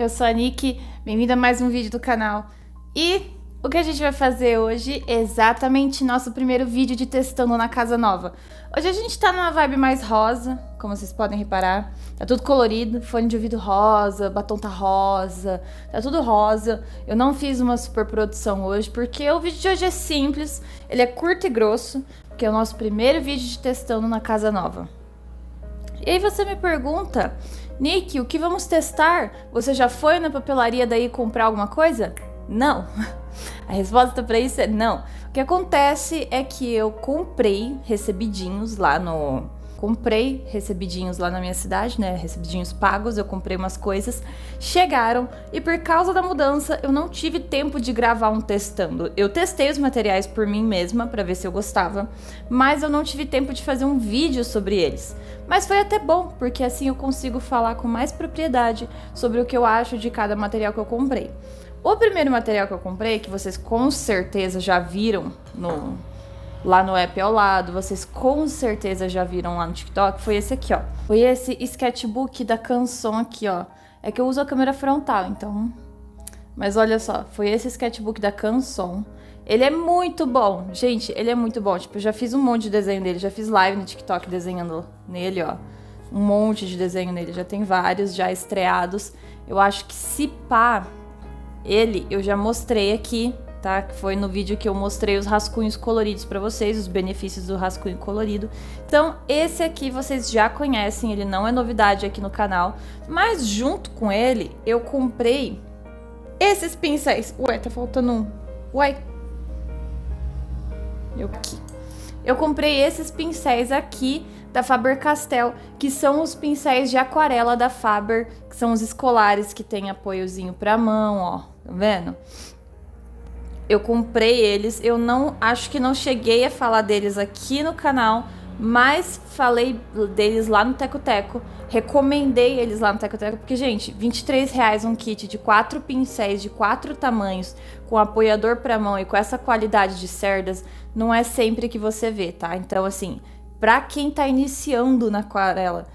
eu sou a Nick, bem-vinda a mais um vídeo do canal. E o que a gente vai fazer hoje é exatamente nosso primeiro vídeo de testando na casa nova. Hoje a gente tá numa vibe mais rosa, como vocês podem reparar. Tá tudo colorido, fone de ouvido rosa, batom tá rosa, tá tudo rosa. Eu não fiz uma super produção hoje, porque o vídeo de hoje é simples, ele é curto e grosso, porque é o nosso primeiro vídeo de testando na casa nova. E aí você me pergunta, Nick, o que vamos testar? Você já foi na papelaria daí comprar alguma coisa? Não. A resposta para isso é não. O que acontece é que eu comprei recebidinhos lá na minha cidade, né? Recebidinhos pagos, eu comprei umas coisas, chegaram e por causa da mudança eu não tive tempo de gravar um testando. Eu testei os materiais por mim mesma para ver se eu gostava, mas eu não tive tempo de fazer um vídeo sobre eles. Mas foi até bom, porque assim eu consigo falar com mais propriedade sobre o que eu acho de cada material que eu comprei. O primeiro material que eu comprei, que vocês com certeza já viram lá no app ao lado, vocês com certeza já viram lá no TikTok, foi esse aqui, ó. Foi esse sketchbook da Canson aqui, ó. É que eu uso a câmera frontal, então... Mas olha só, foi esse sketchbook da Canson. Ele é muito bom, gente, ele é muito bom. Tipo, eu já fiz um monte de desenho dele, já fiz live no TikTok desenhando nele, ó. Um monte de desenho nele, já tem vários já estreados. Eu acho que se pá, ele eu já mostrei aqui, tá? Que foi no vídeo que eu mostrei os rascunhos coloridos pra vocês, os benefícios do rascunho colorido. Então, esse aqui vocês já conhecem, ele não é novidade aqui no canal. Mas junto com ele, eu comprei esses pincéis. Ué, tá faltando um. Ué. Eu comprei esses pincéis aqui da Faber-Castell, que são os pincéis de aquarela da Faber, que são os escolares que tem apoiozinho pra mão, ó, tá vendo? Eu comprei eles, eu acho que não cheguei a falar deles aqui no canal, mas falei deles lá no Teco Teco, recomendei eles lá no Teco Teco, porque, gente, R$23 um kit de 4 pincéis de 4 tamanhos, com apoiador pra mão e com essa qualidade de cerdas, não é sempre que você vê, tá? Então, assim, pra quem tá iniciando na aquarela,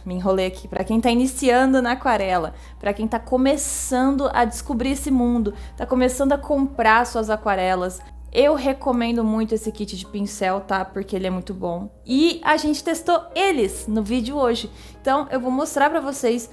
me enrolei aqui, pra quem tá iniciando na aquarela, pra quem tá começando a descobrir esse mundo, tá começando a comprar suas aquarelas, eu recomendo muito esse kit de pincel, tá? Porque ele é muito bom. E a gente testou eles no vídeo hoje. Então eu vou mostrar pra vocês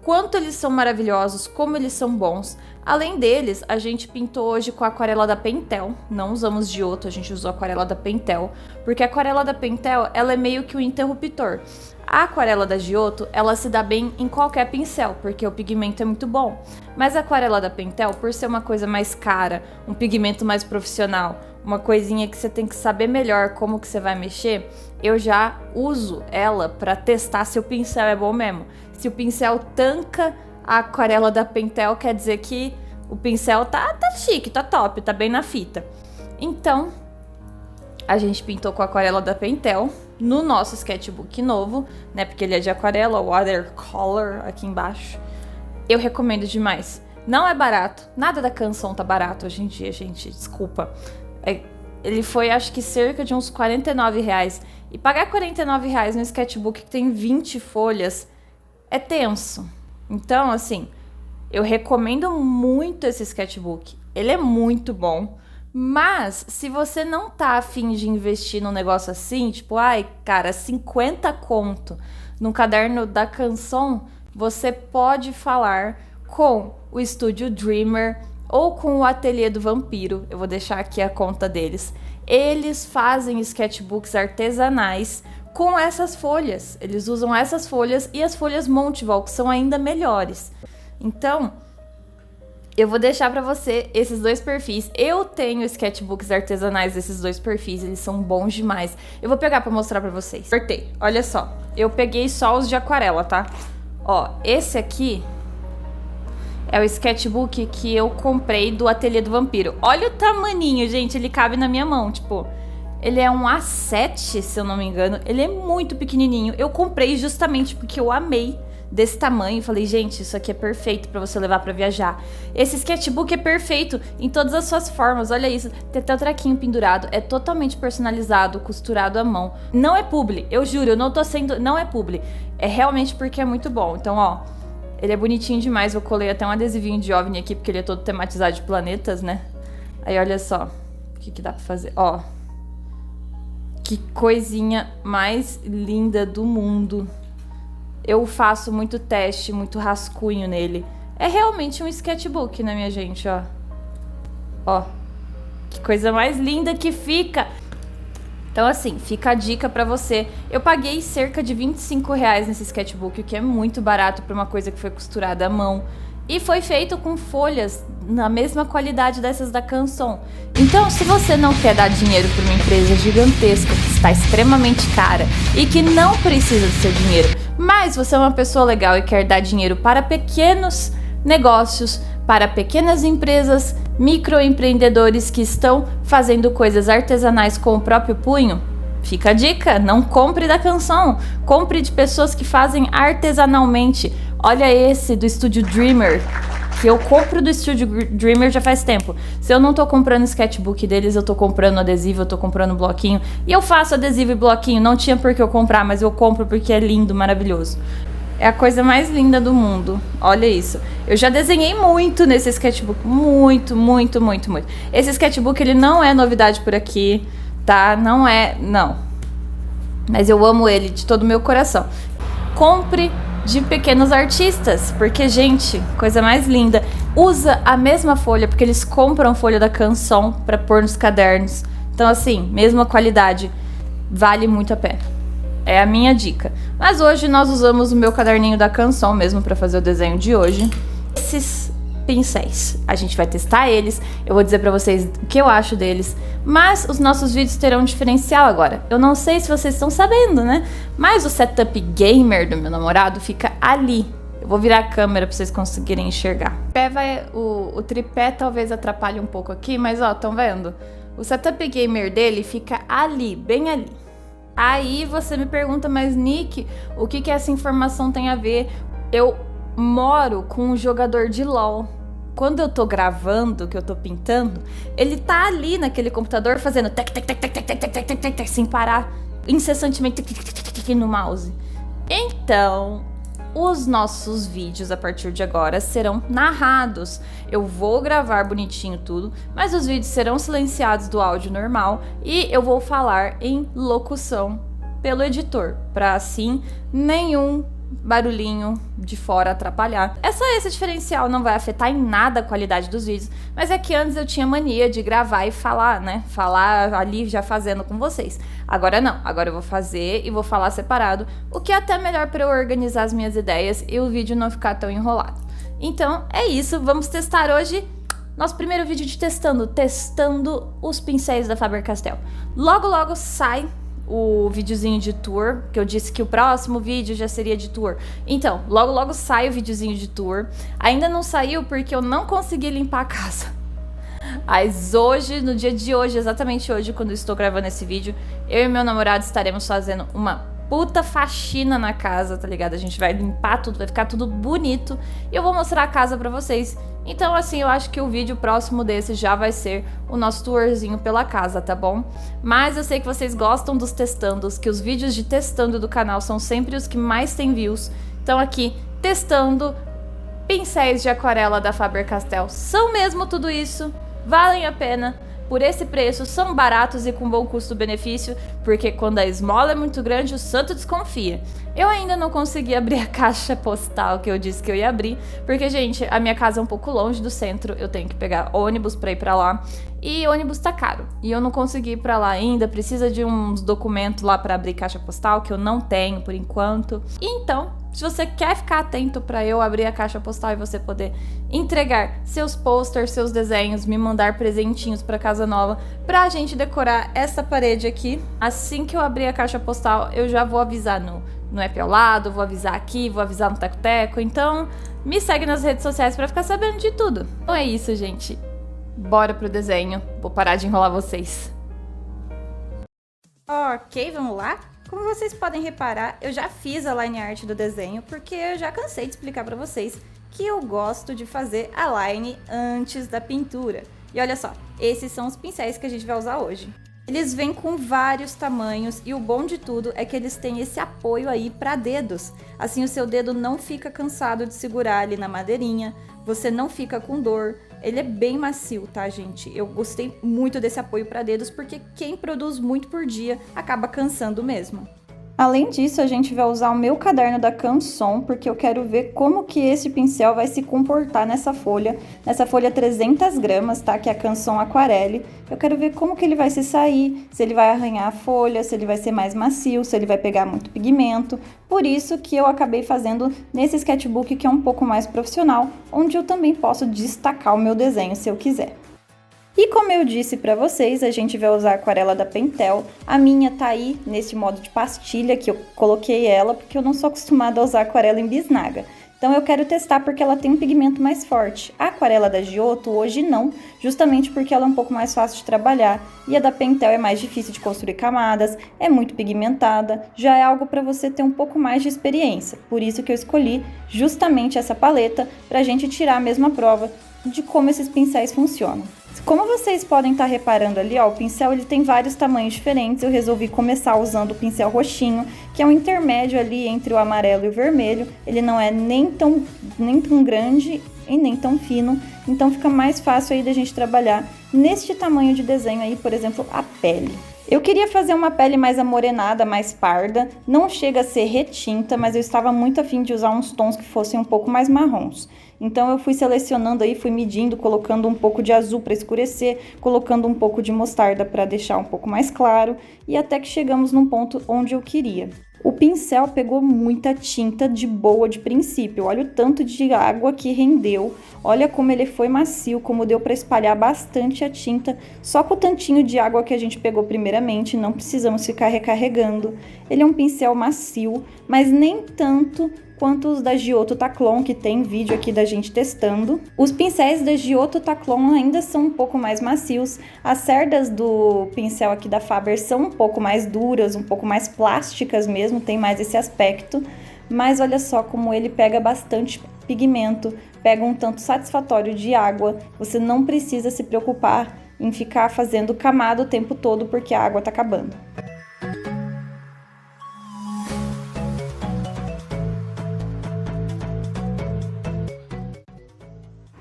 quanto eles são maravilhosos, como eles são bons. Além deles, a gente pintou hoje com a aquarela da Pentel. Não usamos Giotto, a gente usou a aquarela da Pentel. Porque a aquarela da Pentel, ela é meio que um interruptor. A aquarela da Giotto, ela se dá bem em qualquer pincel, porque o pigmento é muito bom. Mas a aquarela da Pentel, por ser uma coisa mais cara, um pigmento mais profissional, uma coisinha que você tem que saber melhor como que você vai mexer, eu já uso ela para testar se o pincel é bom mesmo. Se o pincel tanca a aquarela da Pentel, quer dizer que o pincel tá chique, tá top, tá bem na fita. Então, a gente pintou com a aquarela da Pentel no nosso sketchbook novo, né? Porque ele é de aquarela, watercolor aqui embaixo. Eu recomendo demais. Não é barato, nada da Canson tá barato hoje em dia, gente, desculpa. Ele foi, acho que cerca de uns R$49. E pagar R$49 no sketchbook que tem 20 folhas é tenso. Então, assim, eu recomendo muito esse sketchbook. Ele é muito bom. Mas, se você não tá afim de investir num negócio assim, tipo, ai, cara, 50 conto no caderno da Canson, você pode falar com o Estúdio Dreamer ou com o Ateliê do Vampiro. Eu vou deixar aqui a conta deles. Eles fazem sketchbooks artesanais com essas folhas. Eles usam essas folhas e as folhas Monteval, que são ainda melhores. Então, eu vou deixar pra você esses dois perfis. Eu tenho sketchbooks artesanais desses dois perfis, eles são bons demais. Eu vou pegar pra mostrar pra vocês. Cortei, olha só. Eu peguei só os de aquarela, tá? Ó, esse aqui é o sketchbook que eu comprei do Ateliê do Vampiro. Olha o tamaninho, gente, ele cabe na minha mão, tipo... Ele é um A7, se eu não me engano. Ele é muito pequenininho. Eu comprei justamente porque eu amei desse tamanho. Falei, gente, isso aqui é perfeito pra você levar pra viajar. Esse sketchbook é perfeito em todas as suas formas. Olha isso, tem até o traquinho pendurado. É totalmente personalizado, costurado à mão. Não é publi, eu juro, eu não tô sendo... Não é publi. É realmente porque é muito bom. Então, ó, Ele é bonitinho demais, eu colei até um adesivinho de OVNI aqui, porque ele é todo tematizado de planetas, né? Aí olha só, o que dá pra fazer, ó. Que coisinha mais linda do mundo. Eu faço muito teste, muito rascunho nele. É realmente um sketchbook, né, minha gente, ó. Ó, que coisa mais linda que fica. Então, assim, fica a dica pra você. Eu paguei cerca de R$25 nesse sketchbook, o que é muito barato pra uma coisa que foi costurada à mão. E foi feito com folhas na mesma qualidade dessas da Canson. Então, se você não quer dar dinheiro para uma empresa gigantesca que está extremamente cara e que não precisa do seu dinheiro, mas você é uma pessoa legal e quer dar dinheiro para pequenos negócios, para pequenas empresas, microempreendedores que estão fazendo coisas artesanais com o próprio punho, fica a dica, não compre da Canson, compre de pessoas que fazem artesanalmente. Olha esse do Estúdio Dreamer, que eu compro do Estúdio Dreamer já faz tempo. Se eu não tô comprando sketchbook deles, eu tô comprando adesivo, eu tô comprando bloquinho. E eu faço adesivo e bloquinho, não tinha por que eu comprar, mas eu compro porque é lindo, maravilhoso. É a coisa mais linda do mundo, olha isso. Eu já desenhei muito nesse sketchbook, muito. Esse sketchbook, ele não é novidade por aqui, tá? Não. Mas eu amo ele de todo o meu coração. Compre de pequenos artistas, porque, gente, coisa mais linda. Usa a mesma folha, porque eles compram folha da Canson pra pôr nos cadernos. Então, assim, mesma qualidade, vale muito a pena. É a minha dica. Mas hoje nós usamos o meu caderninho da Canson mesmo pra fazer o desenho de hoje. Esses pincéis, a gente vai testar eles, eu vou dizer pra vocês o que eu acho deles, mas os nossos vídeos terão um diferencial agora. Eu não sei se vocês estão sabendo, né? Mas o setup gamer do meu namorado fica ali. Eu vou virar a câmera pra vocês conseguirem enxergar. O tripé talvez atrapalhe um pouco aqui, mas ó, estão vendo? O setup gamer dele fica ali, bem ali. Aí você me pergunta, mas Nick, o que essa informação tem a ver? Eu moro com um jogador de LOL. Quando eu tô gravando, que eu tô pintando, ele tá ali naquele computador fazendo tec, sem parar, incessantemente no mouse. Então, os nossos vídeos a partir de agora serão narrados. Eu vou gravar bonitinho tudo, mas os vídeos serão silenciados do áudio normal e eu vou falar em locução pelo editor, para assim nenhum barulhinho de fora atrapalhar. É só esse diferencial, não vai afetar em nada a qualidade dos vídeos, mas é que antes eu tinha mania de gravar e falar, né? Falar ali já fazendo com vocês. Agora não, agora eu vou fazer e vou falar separado, o que é até melhor para eu organizar as minhas ideias e o vídeo não ficar tão enrolado. Então é isso, vamos testar hoje nosso primeiro vídeo de testando os pincéis da Faber-Castell. Logo sai o videozinho de tour, que eu disse que o próximo vídeo já seria de tour. Então, logo sai o videozinho de tour. Ainda não saiu porque eu não consegui limpar a casa. Mas hoje, no dia de hoje, exatamente hoje, quando eu estou gravando esse vídeo, eu e meu namorado estaremos fazendo uma puta faxina na casa, tá ligado? A gente vai limpar tudo, vai ficar tudo bonito e eu vou mostrar a casa pra vocês. Então, assim, eu acho que o vídeo próximo desse já vai ser o nosso tourzinho pela casa, tá bom? Mas eu sei que vocês gostam dos testandos, que os vídeos de testando do canal são sempre os que mais tem views. Então aqui, testando pincéis de aquarela da Faber-Castell. São mesmo tudo isso, valem a pena. Por esse preço, são baratos e com bom custo-benefício, porque quando a esmola é muito grande, o santo desconfia. Eu ainda não consegui abrir a caixa postal que eu disse que eu ia abrir, porque, gente, a minha casa é um pouco longe do centro, eu tenho que pegar ônibus pra ir pra lá, e ônibus tá caro. E eu não consegui ir pra lá ainda, precisa de uns documentos lá pra abrir caixa postal, que eu não tenho por enquanto. Então, se você quer ficar atento para eu abrir a caixa postal e você poder entregar seus posters, seus desenhos, me mandar presentinhos para casa nova, pra gente decorar essa parede aqui, assim que eu abrir a caixa postal, eu já vou avisar no app ao lado, vou avisar aqui, vou avisar no Teco Teco. Então, me segue nas redes sociais para ficar sabendo de tudo. Então é isso, gente. Bora pro desenho. Vou parar de enrolar vocês. Ok, vamos lá? Como vocês podem reparar, eu já fiz a line art do desenho, porque eu já cansei de explicar pra vocês que eu gosto de fazer a line antes da pintura. E olha só, esses são os pincéis que a gente vai usar hoje. Eles vêm com vários tamanhos e o bom de tudo é que eles têm esse apoio aí para dedos. Assim o seu dedo não fica cansado de segurar ali na madeirinha, você não fica com dor. Ele é bem macio, tá, gente? Eu gostei muito desse apoio para dedos porque quem produz muito por dia acaba cansando mesmo. Além disso, a gente vai usar o meu caderno da Canson, porque eu quero ver como que esse pincel vai se comportar nessa folha 300 gramas, tá? Que é a Canson Aquarelle. Eu quero ver como que ele vai se sair, se ele vai arranhar a folha, se ele vai ser mais macio, se ele vai pegar muito pigmento. Por isso que eu acabei fazendo nesse sketchbook que é um pouco mais profissional, onde eu também posso destacar o meu desenho se eu quiser. E como eu disse para vocês, a gente vai usar a aquarela da Pentel. A minha tá aí nesse modo de pastilha, que eu coloquei ela porque eu não sou acostumada a usar aquarela em bisnaga. Então eu quero testar porque ela tem um pigmento mais forte. A aquarela da Giotto hoje não, justamente porque ela é um pouco mais fácil de trabalhar. E a da Pentel é mais difícil de construir camadas, é muito pigmentada, já é algo para você ter um pouco mais de experiência. Por isso que eu escolhi justamente essa paleta para a gente tirar a mesma prova de como esses pincéis funcionam. Como vocês podem estar reparando ali, ó, o pincel ele tem vários tamanhos diferentes. Eu resolvi começar usando o pincel roxinho, que é um intermédio ali entre o amarelo e o vermelho. Ele não é nem tão grande e nem tão fino, então fica mais fácil aí da gente trabalhar neste tamanho de desenho aí, por exemplo, a pele. Eu queria fazer uma pele mais amorenada, mais parda, não chega a ser retinta, mas eu estava muito afim de usar uns tons que fossem um pouco mais marrons. Então eu fui selecionando aí, fui medindo, colocando um pouco de azul para escurecer, colocando um pouco de mostarda para deixar um pouco mais claro, e até que chegamos num ponto onde eu queria. O pincel pegou muita tinta de boa de princípio, olha o tanto de água que rendeu, olha como ele foi macio, como deu para espalhar bastante a tinta, só com o tantinho de água que a gente pegou primeiramente, não precisamos ficar recarregando. Ele é um pincel macio, mas nem tanto quanto os da Giotto Taclon, que tem vídeo aqui da gente testando. Os pincéis da Giotto Taclon ainda são um pouco mais macios, as cerdas do pincel aqui da Faber são um pouco mais duras, um pouco mais plásticas mesmo, tem mais esse aspecto, mas olha só como ele pega bastante pigmento, pega um tanto satisfatório de água, você não precisa se preocupar em ficar fazendo camada o tempo todo porque a água tá acabando.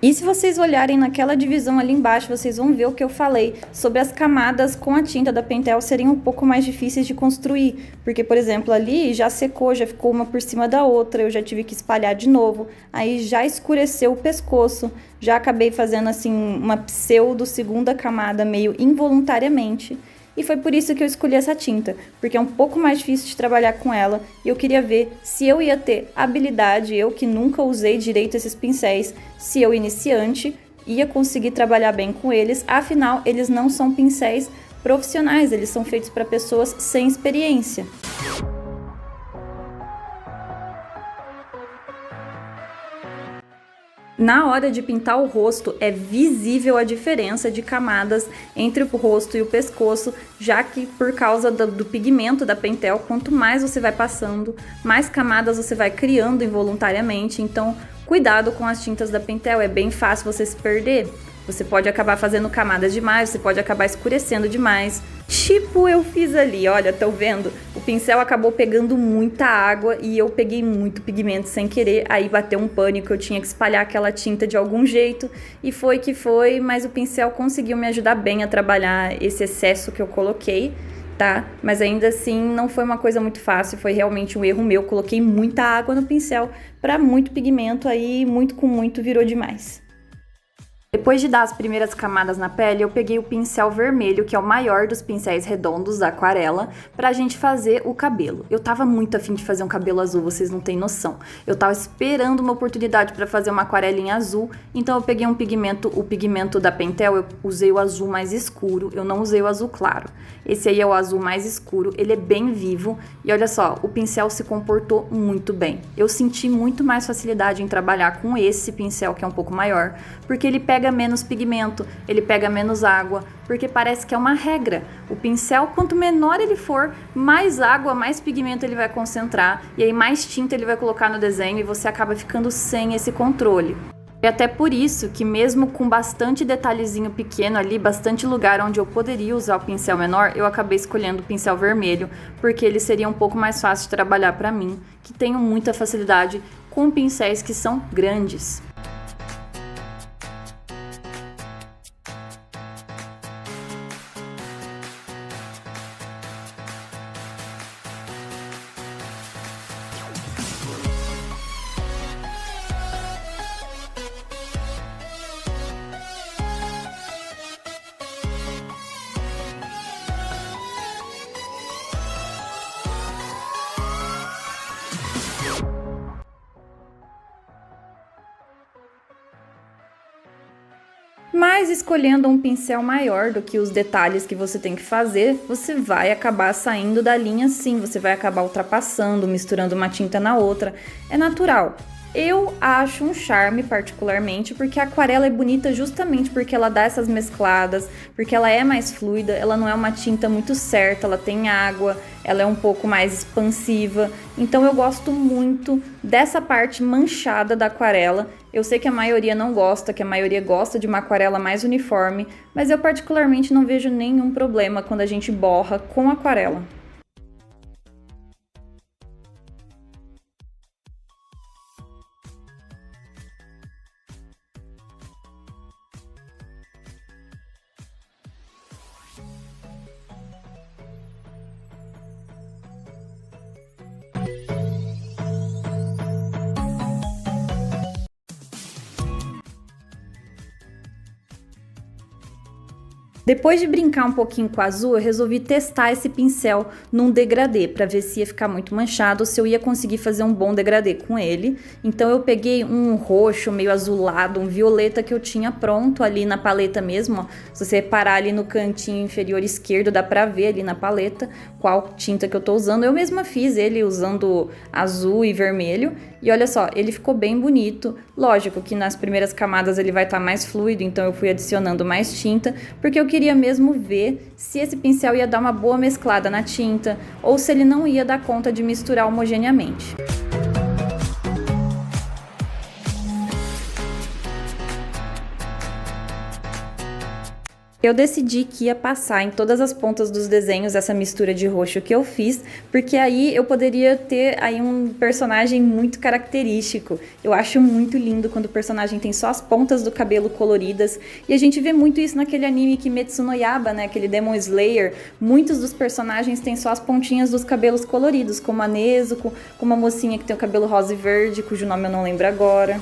E se vocês olharem naquela divisão ali embaixo, vocês vão ver o que eu falei sobre as camadas com a tinta da Pentel serem um pouco mais difíceis de construir. Porque, por exemplo, ali já secou, já ficou uma por cima da outra, eu já tive que espalhar de novo. Aí já escureceu o pescoço, já acabei fazendo assim uma pseudo segunda camada meio involuntariamente. E foi por isso que eu escolhi essa tinta, porque é um pouco mais difícil de trabalhar com ela e eu queria ver se eu ia ter habilidade, eu que nunca usei direito esses pincéis, se eu iniciante ia conseguir trabalhar bem com eles, afinal eles não são pincéis profissionais, eles são feitos para pessoas sem experiência. Na hora de pintar o rosto, é visível a diferença de camadas entre o rosto e o pescoço, já que por causa do pigmento da Pentel, quanto mais você vai passando, mais camadas você vai criando involuntariamente, então cuidado com as tintas da Pentel, é bem fácil você se perder. Você pode acabar fazendo camadas demais, você pode acabar escurecendo demais. Tipo eu fiz ali, olha, estão vendo? O pincel acabou pegando muita água e eu peguei muito pigmento sem querer. Aí bateu um pânico, eu tinha que espalhar aquela tinta de algum jeito. E foi que foi, mas o pincel conseguiu me ajudar bem a trabalhar esse excesso que eu coloquei, tá? Mas ainda assim não foi uma coisa muito fácil, foi realmente um erro meu. Coloquei muita água no pincel para muito pigmento, aí muito com muito virou demais. Depois de dar as primeiras camadas na pele, eu peguei o pincel vermelho, que é o maior dos pincéis redondos da aquarela, pra gente fazer o cabelo. Eu tava muito afim de fazer um cabelo azul, vocês não têm noção. Eu tava esperando uma oportunidade pra fazer uma aquarelinha azul, então eu peguei um pigmento, o pigmento da Pentel, eu usei o azul mais escuro, eu não usei o azul claro. Esse aí é o azul mais escuro, ele é bem vivo, e olha só, o pincel se comportou muito bem. Eu senti muito mais facilidade em trabalhar com esse pincel, que é um pouco maior, porque ele pega menos pigmento, ele pega menos água, porque parece que é uma regra. O pincel, quanto menor ele for, mais água, mais pigmento ele vai concentrar, e aí mais tinta ele vai colocar no desenho e você acaba ficando sem esse controle. E até por isso que mesmo com bastante detalhezinho pequeno ali, bastante lugar onde eu poderia usar o pincel menor, eu acabei escolhendo o pincel vermelho, porque ele seria um pouco mais fácil de trabalhar para mim, que tenho muita facilidade com pincéis que são grandes. Mas escolhendo um pincel maior do que os detalhes que você tem que fazer, você vai acabar saindo da linha sim, você vai acabar ultrapassando, misturando uma tinta na outra. É natural. Eu acho um charme particularmente, porque a aquarela é bonita justamente porque ela dá essas mescladas, porque ela é mais fluida, ela não é uma tinta muito certa, ela tem água, ela é um pouco mais expansiva. Então eu gosto muito dessa parte manchada da aquarela. Eu sei que a maioria não gosta, que a maioria gosta de uma aquarela mais uniforme, mas eu particularmente não vejo nenhum problema quando a gente borra com aquarela. Depois de brincar um pouquinho com o azul, eu resolvi testar esse pincel num degradê para ver se ia ficar muito manchado ou se eu ia conseguir fazer um bom degradê com ele. Então eu peguei um roxo meio azulado, um violeta que eu tinha pronto ali na paleta mesmo, ó. Se você reparar ali no cantinho inferior esquerdo, dá pra ver ali na paleta qual tinta que eu tô usando. Eu mesma fiz ele usando azul e vermelho. E olha só, ele ficou bem bonito. Lógico que nas primeiras camadas ele vai estar mais fluido, então eu fui adicionando mais tinta, porque eu queria mesmo ver se esse pincel ia dar uma boa mesclada na tinta, ou se ele não ia dar conta de misturar homogeneamente. Eu decidi que ia passar em todas as pontas dos desenhos essa mistura de roxo que eu fiz, porque aí eu poderia ter aí um personagem muito característico. Eu acho muito lindo quando o personagem tem só as pontas do cabelo coloridas, e a gente vê muito isso naquele anime Kimetsu no Yaiba, né, aquele Demon Slayer. Muitos dos personagens têm só as pontinhas dos cabelos coloridos, como a Nezuko, como a mocinha que tem o cabelo rosa e verde, cujo nome eu não lembro agora.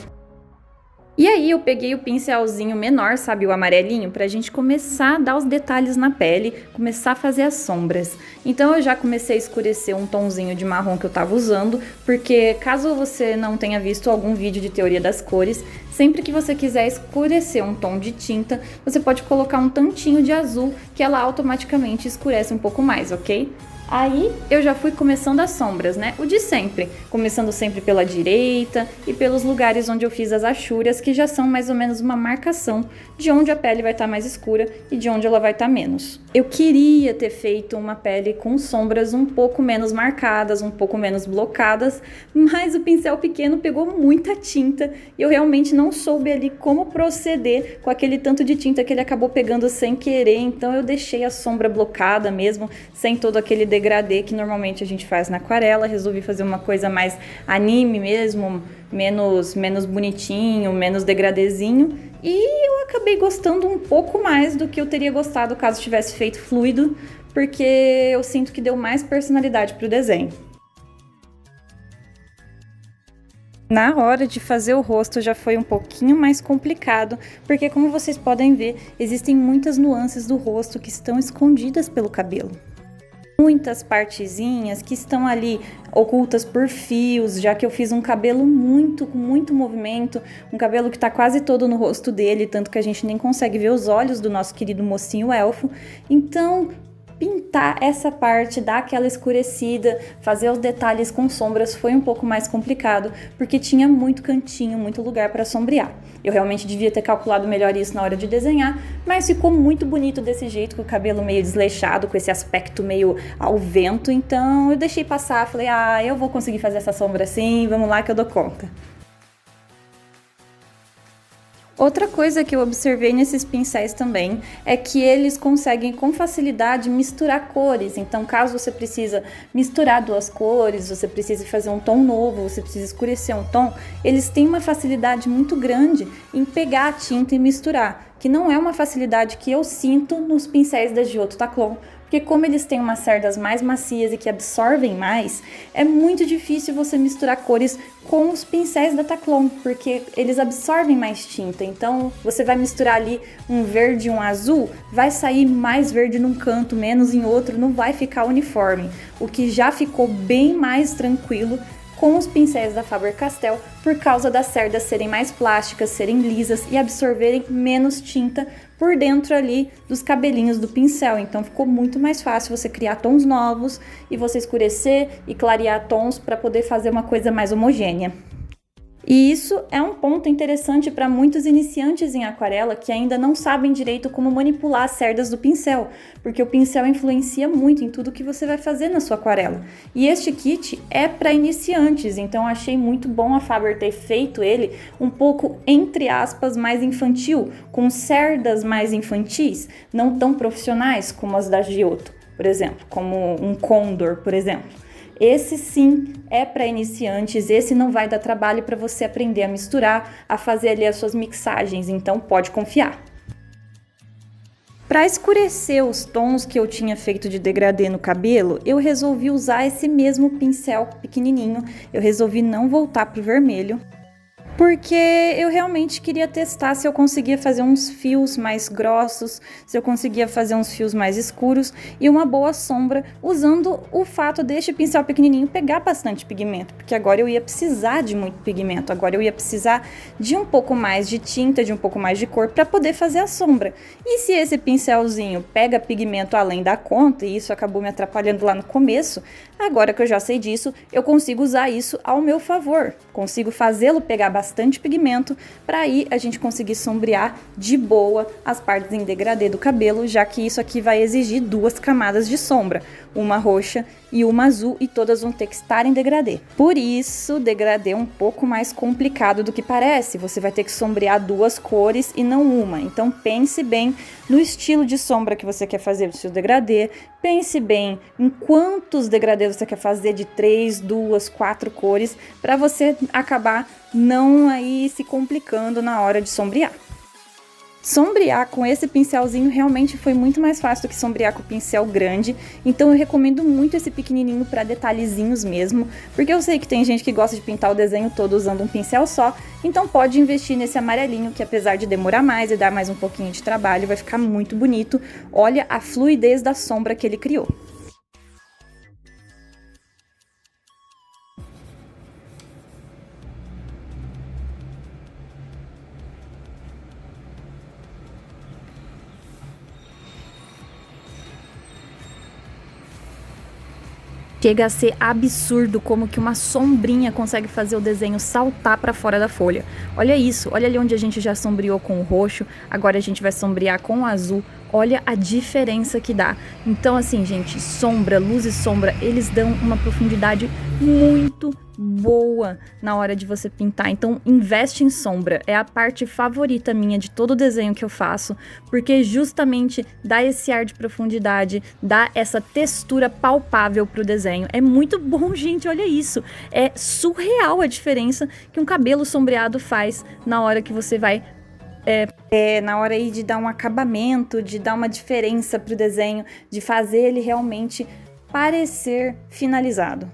E aí eu peguei o pincelzinho menor, sabe, o amarelinho, pra gente começar a dar os detalhes na pele, começar a fazer as sombras. Então eu já comecei a escurecer um tonzinho de marrom que eu tava usando, porque caso você não tenha visto algum vídeo de teoria das cores, sempre que você quiser escurecer um tom de tinta, você pode colocar um tantinho de azul, que ela automaticamente escurece um pouco mais, ok? Aí eu já fui começando as sombras, né? O de sempre, começando sempre pela direita e pelos lugares onde eu fiz as achúrias, que já são mais ou menos uma marcação de onde a pele vai estar mais escura e de onde ela vai estar menos. Eu queria ter feito uma pele com sombras um pouco menos marcadas, um pouco menos blocadas, mas o pincel pequeno pegou muita tinta e eu realmente não soube ali como proceder com aquele tanto de tinta que ele acabou pegando sem querer, então eu deixei a sombra blocada mesmo, sem todo aquele degradê que normalmente a gente faz na aquarela. Resolvi fazer uma coisa mais anime mesmo, menos bonitinho, menos degradêzinho, e eu acabei gostando um pouco mais do que eu teria gostado caso tivesse feito fluido, porque eu sinto que deu mais personalidade pro desenho. Na hora de fazer o rosto já foi um pouquinho mais complicado, porque como vocês podem ver, existem muitas nuances do rosto que estão escondidas pelo cabelo. Muitas partezinhas que estão ali ocultas por fios, já que eu fiz um cabelo com muito movimento, um cabelo que está quase todo no rosto dele, tanto que a gente nem consegue ver os olhos do nosso querido mocinho elfo. Então, pintar essa parte, dar aquela escurecida, fazer os detalhes com sombras foi um pouco mais complicado, porque tinha muito cantinho, muito lugar para sombrear. Eu realmente devia ter calculado melhor isso na hora de desenhar, mas ficou muito bonito desse jeito, com o cabelo meio desleixado, com esse aspecto meio ao vento, então eu deixei passar, falei, eu vou conseguir fazer essa sombra assim, vamos lá que eu dou conta. Outra coisa que eu observei nesses pincéis também é que eles conseguem com facilidade misturar cores. Então, caso você precisa misturar duas cores, você precisa fazer um tom novo, você precisa escurecer um tom, eles têm uma facilidade muito grande em pegar a tinta e misturar, que não é uma facilidade que eu sinto nos pincéis da Giotto Taclon. Porque como eles têm umas cerdas mais macias e que absorvem mais, é muito difícil você misturar cores com os pincéis da Taclon, porque eles absorvem mais tinta. Então, você vai misturar ali um verde e um azul, vai sair mais verde num canto, menos em outro, não vai ficar uniforme. O que já ficou bem mais tranquilo com os pincéis da Faber-Castell, por causa das cerdas serem mais plásticas, serem lisas e absorverem menos tinta por dentro ali dos cabelinhos do pincel. Então ficou muito mais fácil você criar tons novos e você escurecer e clarear tons para poder fazer uma coisa mais homogênea. E isso é um ponto interessante para muitos iniciantes em aquarela que ainda não sabem direito como manipular as cerdas do pincel, porque o pincel influencia muito em tudo que você vai fazer na sua aquarela. E este kit é para iniciantes, então achei muito bom a Faber ter feito ele um pouco, entre aspas, mais infantil, com cerdas mais infantis, não tão profissionais como as da Giotto, por exemplo, como um Condor, por exemplo. Esse sim é para iniciantes, esse não vai dar trabalho para você aprender a misturar, a fazer ali as suas mixagens, então pode confiar. Para escurecer os tons que eu tinha feito de degradê no cabelo, eu resolvi usar esse mesmo pincel pequenininho, eu resolvi não voltar pro vermelho, porque eu realmente queria testar se eu conseguia fazer uns fios mais grossos, se eu conseguia fazer uns fios mais escuros e uma boa sombra, usando o fato deste pincel pequenininho pegar bastante pigmento, porque agora eu ia precisar de muito pigmento, agora eu ia precisar de um pouco mais de tinta, de um pouco mais de cor para poder fazer a sombra. E se esse pincelzinho pega pigmento além da conta, e isso acabou me atrapalhando lá no começo, agora que eu já sei disso, eu consigo usar isso ao meu favor, consigo fazê-lo pegar bastante pigmento para aí a gente conseguir sombrear de boa as partes em degradê do cabelo, já que isso aqui vai exigir duas camadas de sombra, uma roxa e uma azul, e todas vão ter que estar em degradê. Por isso, o degradê é um pouco mais complicado do que parece, você vai ter que sombrear duas cores e não uma, então pense bem no estilo de sombra que você quer fazer do seu degradê, pense bem em quantos degradês você quer fazer de 3, 2, 4 cores, para você acabar não aí se complicando na hora de sombrear. Sombrear com esse pincelzinho realmente foi muito mais fácil do que sombrear com o pincel grande, então eu recomendo muito esse pequenininho para detalhezinhos mesmo, porque eu sei que tem gente que gosta de pintar o desenho todo usando um pincel só, então pode investir nesse amarelinho que, apesar de demorar mais e dar mais um pouquinho de trabalho, vai ficar muito bonito. Olha a fluidez da sombra que ele criou. Chega a ser absurdo como que uma sombrinha consegue fazer o desenho saltar para fora da folha. Olha isso, olha ali onde a gente já sombreou com o roxo, agora a gente vai sombrear com o azul. Olha a diferença que dá. Então assim, gente, sombra, luz e sombra, eles dão uma profundidade muito boa na hora de você pintar. Então investe em sombra, é a parte favorita minha de todo o desenho que eu faço, porque justamente dá esse ar de profundidade, dá essa textura palpável pro desenho. É muito bom, gente, olha isso. É surreal a diferença que um cabelo sombreado faz na hora que você vai na hora aí de dar um acabamento, de dar uma diferença pro desenho, de fazer ele realmente parecer finalizado.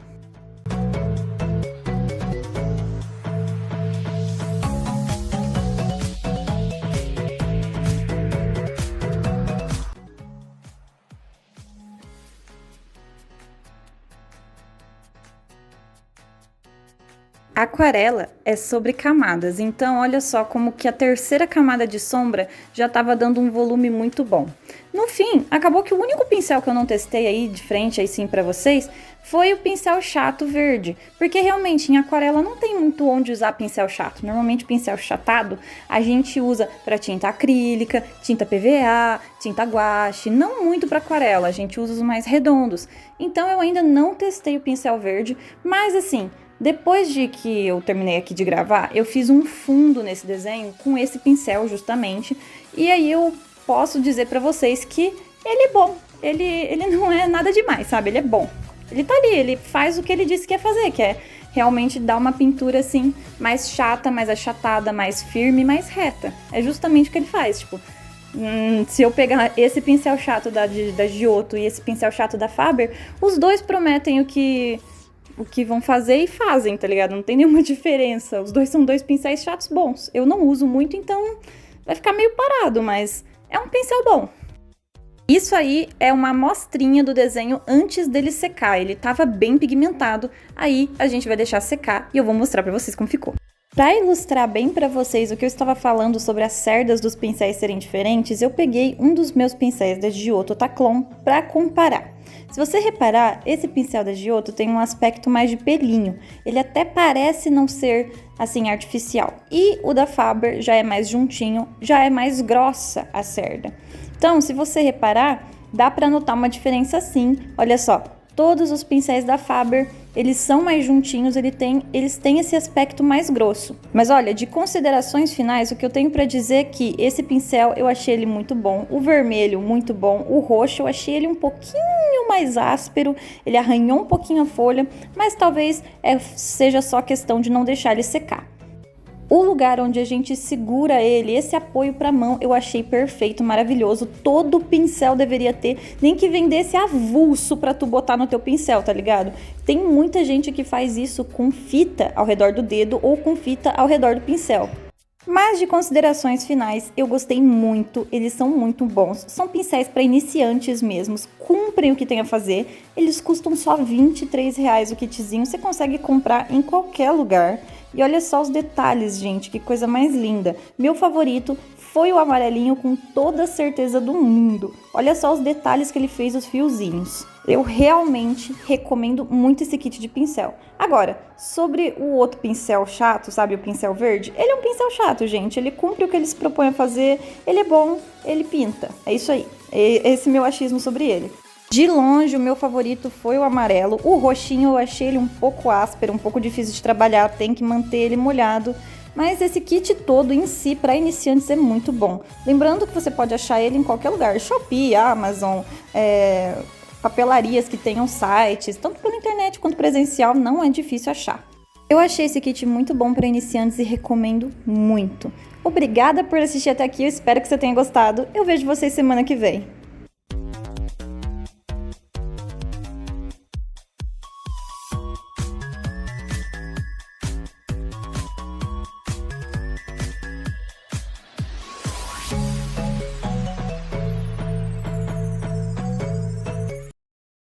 Aquarela é sobre camadas, então olha só como que a terceira camada de sombra já estava dando um volume muito bom. No fim, acabou que o único pincel que eu não testei aí de frente aí sim para vocês foi o pincel chato verde, porque realmente em aquarela não tem muito onde usar pincel chato. Normalmente pincel chatado a gente usa para tinta acrílica, tinta PVA, tinta guache, não muito para aquarela, a gente usa os mais redondos. Então eu ainda não testei o pincel verde, mas assim, Depois de que eu terminei aqui de gravar, eu fiz um fundo nesse desenho com esse pincel justamente, e aí eu posso dizer pra vocês que ele é bom, ele não é nada demais, sabe? Ele é bom. Ele tá ali, ele faz o que ele disse que ia fazer, que é realmente dar uma pintura assim, mais chata, mais achatada, mais firme, mais reta. É justamente o que ele faz, tipo, se eu pegar esse pincel chato da Giotto e esse pincel chato da Faber, os dois prometem o que vão fazer e fazem, tá ligado? Não tem nenhuma diferença. Os dois são dois pincéis chatos bons. Eu não uso muito, então vai ficar meio parado, mas é um pincel bom. Isso aí é uma amostrinha do desenho antes dele secar. Ele tava bem pigmentado, aí a gente vai deixar secar e eu vou mostrar pra vocês como ficou. Para ilustrar bem para vocês o que eu estava falando sobre as cerdas dos pincéis serem diferentes, eu peguei um dos meus pincéis da Giotto Taclon para comparar. Se você reparar, esse pincel da Giotto tem um aspecto mais de pelinho. Ele até parece não ser assim artificial. E o da Faber já é mais juntinho, já é mais grossa a cerda. Então, se você reparar, dá para notar uma diferença sim. Olha só, todos os pincéis da Faber, eles são mais juntinhos, eles têm esse aspecto mais grosso. Mas olha, de considerações finais, o que eu tenho para dizer é que esse pincel eu achei ele muito bom, o vermelho muito bom, o roxo eu achei ele um pouquinho mais áspero, ele arranhou um pouquinho a folha, mas talvez seja só questão de não deixar ele secar. O lugar onde a gente segura ele, esse apoio para a mão, eu achei perfeito, maravilhoso. Todo pincel deveria ter, nem que vendesse avulso para tu botar no teu pincel, tá ligado? Tem muita gente que faz isso com fita ao redor do dedo ou com fita ao redor do pincel. Mas de considerações finais, eu gostei muito, eles são muito bons, são pincéis para iniciantes mesmos, cumprem o que tem a fazer, eles custam só R$23 o kitzinho, você consegue comprar em qualquer lugar. E olha só os detalhes, gente, que coisa mais linda. Meu favorito foi o amarelinho com toda a certeza do mundo. Olha só os detalhes que ele fez, os fiozinhos. Eu realmente recomendo muito esse kit de pincel. Agora, sobre o outro pincel chato, sabe, o pincel verde? Ele é um pincel chato, gente. Ele cumpre o que ele se propõe a fazer, ele é bom, ele pinta. É isso aí. Esse é meu achismo sobre ele. De longe, o meu favorito foi o amarelo. O roxinho eu achei ele um pouco áspero, um pouco difícil de trabalhar, tem que manter ele molhado. Mas esse kit todo em si, para iniciantes, é muito bom. Lembrando que você pode achar ele em qualquer lugar. Shopee, Amazon, papelarias que tenham sites, tanto pela internet quanto presencial, não é difícil achar. Eu achei esse kit muito bom para iniciantes e recomendo muito. Obrigada por assistir até aqui, eu espero que você tenha gostado. Eu vejo vocês semana que vem.